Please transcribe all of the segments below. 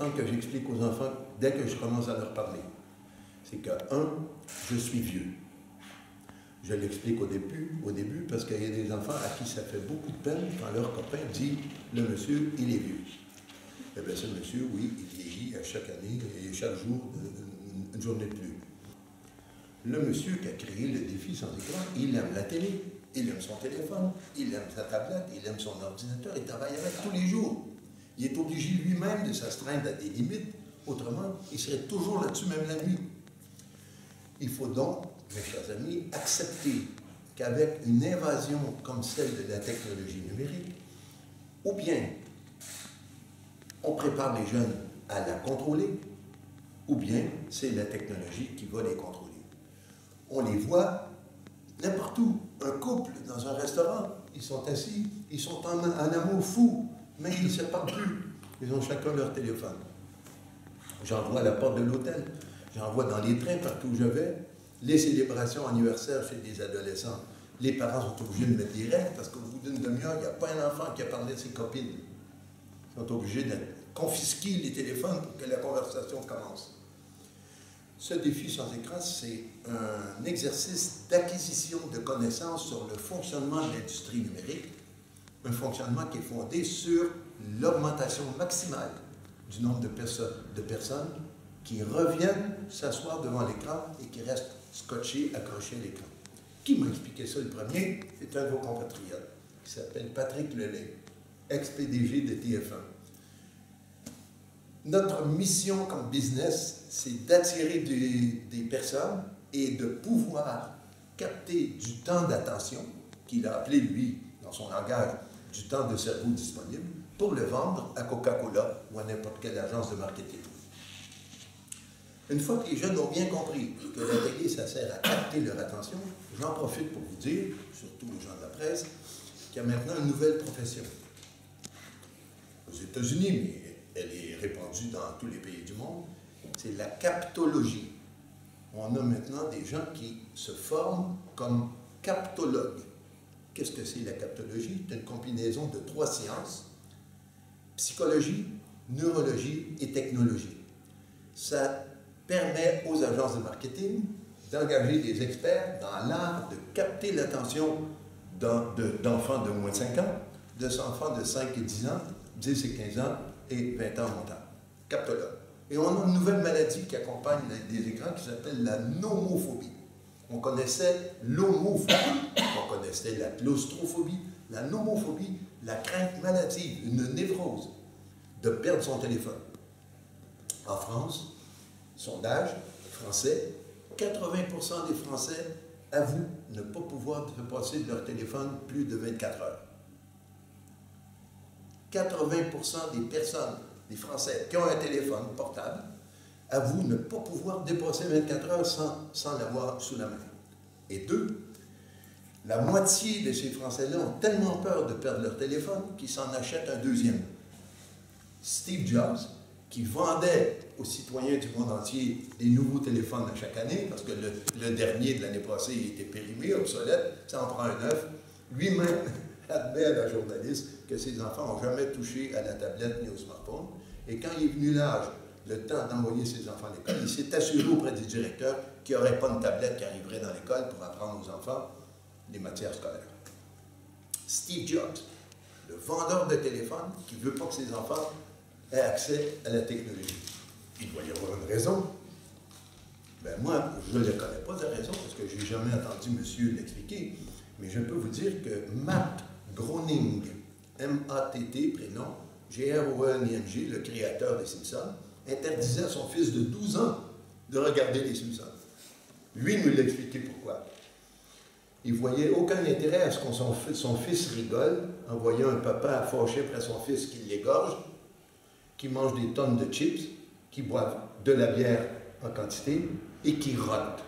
important que j'explique aux enfants dès que je commence à leur parler. C'est que, un, je suis vieux. Je l'explique au début, parce qu'il y a des enfants à qui ça fait beaucoup de peine quand leur copain dit « le monsieur, il est vieux ». Eh bien, ce monsieur, oui, il vieillit à chaque année et chaque jour, une journée de plus. Le monsieur qui a créé le défi sans écran, il aime la télé, il aime son téléphone, il aime sa tablette, il aime son ordinateur, il travaille avec tous les jours. Il est obligé lui-même de s'astreindre à des limites, autrement, il serait toujours là-dessus, même la nuit. Il faut donc, mes chers amis, accepter qu'avec une invasion comme celle de la technologie numérique, ou bien on prépare les jeunes à la contrôler, ou bien c'est la technologie qui va les contrôler. On les voit n'importe où. Un couple dans un restaurant, ils sont assis, ils sont en amour fou, mais ils ne se parlent plus. Ils ont chacun leur téléphone. J'en vois à la porte de l'hôtel, j'en vois dans les trains partout où je vais, les célébrations anniversaires chez des adolescents. Les parents sont obligés de mettre des règles parce qu'au bout d'une demi-heure, il n'y a pas un enfant qui a parlé de ses copines. Ils sont obligés de confisquer les téléphones pour que la conversation commence. Ce défi sans écran, c'est un exercice d'acquisition de connaissances sur le fonctionnement de l'industrie numérique, un fonctionnement qui est fondé sur l'augmentation maximale du nombre de personnes qui reviennent s'asseoir devant l'écran et qui restent scotchés, accrochés à l'écran. Qui m'a expliqué ça le premier? C'est un de vos compatriotes, qui s'appelle Patrick Lelay, ex-PDG de TF1. Notre mission comme business, c'est d'attirer des personnes et de pouvoir capter du temps d'attention, qu'il a appelé, lui, dans son langage, du temps de cerveau disponible, pour le vendre à Coca-Cola ou à n'importe quelle agence de marketing. Une fois que les jeunes ont bien compris que la télé, ça sert à capter leur attention, j'en profite pour vous dire, surtout aux gens de la presse, qu'il y a maintenant une nouvelle profession. Aux États-Unis, mais elle est répandue dans tous les pays du monde, c'est la captologie. On a maintenant des gens qui se forment comme captologues. Qu'est-ce que c'est la captologie? C'est une combinaison de 3 sciences, psychologie, neurologie et technologie. Ça permet aux agences de marketing d'engager des experts dans l'art de capter l'attention d'enfants de moins de 5 ans, d'enfants de 5 et 10 ans, 10 et 15 ans et 20 ans montant. Captologue. Et on a une nouvelle maladie qui accompagne les écrans qui s'appelle la nomophobie. On connaissait l'homophobie, on connaissait la claustrophobie, la nomophobie, la crainte maladive, une névrose de perdre son téléphone. En France, sondage français, 80% des Français avouent ne pas pouvoir se passer de leur téléphone plus de 24 heures. 80% des personnes, des Français qui ont un téléphone portable, avouent ne pas pouvoir dépasser 24 heures sans l'avoir sous la main. Et 2, la moitié de ces Français-là ont tellement peur de perdre leur téléphone qu'ils s'en achètent un deuxième. Steve Jobs, qui vendait aux citoyens du monde entier des nouveaux téléphones à chaque année, parce que le dernier de l'année passée était périmé, obsolète, ça en prend un neuf, lui-même admet à la journaliste que ses enfants n'ont jamais touché à la tablette ni au smartphone. Et quand il est venu l'âge, le temps d'envoyer ses enfants à l'école, il s'est assuré auprès du directeur qu'il n'y aurait pas une tablette qui arriverait dans l'école pour apprendre aux enfants les matières scolaires. Steve Jobs, le vendeur de téléphone qui ne veut pas que ses enfants aient accès à la technologie. Il doit y avoir une raison. Ben moi, je ne connais pas de raison parce que je n'ai jamais entendu monsieur l'expliquer, mais je peux vous dire que Matt Groening, M-A-T-T, prénom, G-R-O-E-N-I-N-G, le créateur des Simpsons, interdisait à son fils de 12 ans de regarder les Simpsons. Lui nous l'a expliqué pourquoi. Il ne voyait aucun intérêt à ce que son fils rigole en voyant un papa fâché après son fils qui l'égorge, qui mange des tonnes de chips, qui boive de la bière en quantité et qui rote.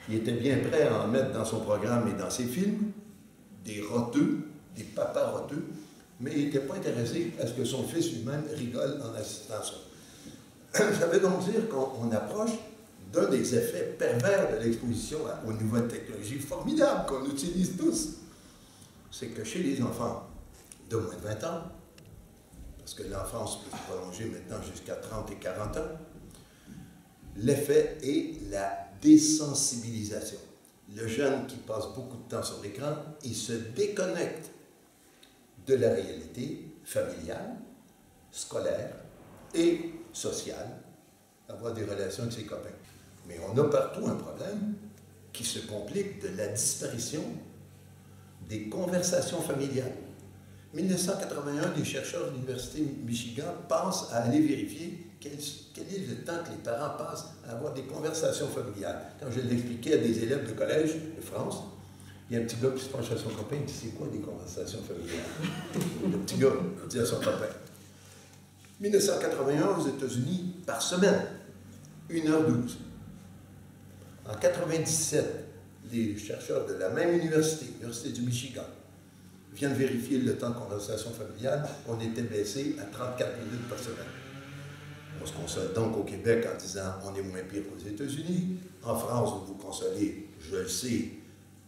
Il était bien prêt à en mettre dans son programme et dans ses films, des roteux, des papas roteux, mais il n'était pas intéressé à ce que son fils lui-même rigole en assistant à ça. Ça veut donc dire qu'on approche d'un des effets pervers de l'exposition aux nouvelles technologies formidables qu'on utilise tous. C'est que chez les enfants de moins de 20 ans, parce que l'enfance peut se prolonger maintenant jusqu'à 30 et 40 ans, l'effet est la désensibilisation. Le jeune qui passe beaucoup de temps sur l'écran, il se déconnecte de la réalité familiale, scolaire et sociale, avoir des relations avec ses copains. Mais on a partout un problème qui se complique de la disparition des conversations familiales. En 1981, des chercheurs de l'Université Michigan pensent à aller vérifier quel est le temps que les parents passent à avoir des conversations familiales. Quand je l'expliquais à des élèves de collège de France, il y a un petit gars qui se penche à son copain et dit « C'est quoi des conversations familiales? » Le petit gars dit à son copain. 1981, aux États-Unis, par semaine, 1h12. En 1997, les chercheurs de la même université, l'Université du Michigan, viennent vérifier le temps de conversation familiale. On était baissé à 34 minutes par semaine. On se console donc au Québec en disant on est moins pire qu'aux États-Unis. En France, vous vous consolez, je le sais,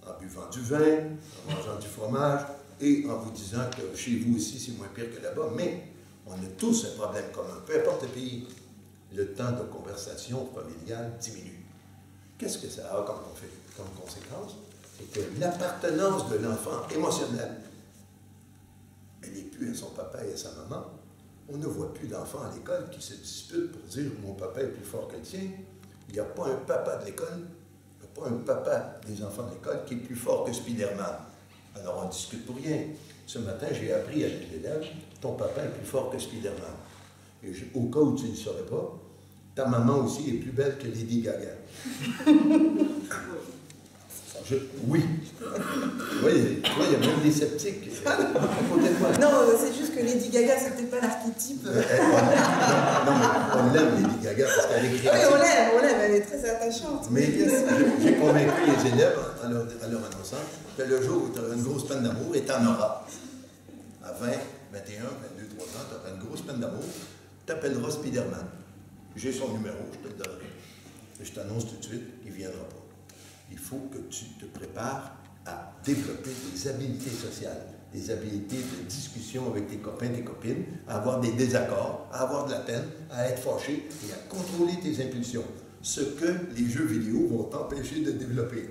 en buvant du vin, en mangeant du fromage et en vous disant que chez vous aussi, c'est moins pire que là-bas. Mais on a tous un problème commun, peu importe le pays. Le temps de conversation familiale diminue. Qu'est-ce que ça a comme conséquence? C'est que l'appartenance de l'enfant émotionnelle, elle n'est plus à son papa et à sa maman. On ne voit plus d'enfants à l'école qui se disputent pour dire « mon papa est plus fort que le tien ». Il n'y a pas un papa de l'école, il n'y a pas un papa des enfants de l'école qui est plus fort que Spider-Man. Alors on ne discute pour rien. Ce matin, j'ai appris à des élèves « ton papa est plus fort que Spider-Man ». Et au cas où tu ne le saurais pas, ta maman aussi est plus belle que Lady Gaga. Oui. Oui, il y a même des sceptiques. Non, c'est juste que Lady Gaga, c'est peut-être pas l'archétype. Non, mais on l'aime, Lady Gaga, parce qu'elle est créative. Oui, on l'aime, elle est très attachante. Mais j'ai convaincu les élèves, en leur annonçant, que le jour où tu auras une grosse peine d'amour, et tu en auras, à 20, 21, 22, 3 ans, tu auras une grosse peine d'amour, tu t'appelleras Spider-Man. J'ai son numéro, je te le donnerai. Et je t'annonce tout de suite, il ne viendra pas. Il faut que tu te prépares à développer des habiletés sociales, des habiletés de discussion avec tes copains, tes copines, à avoir des désaccords, à avoir de la peine, à être fâché et à contrôler tes impulsions. Ce que les jeux vidéo vont t'empêcher de développer.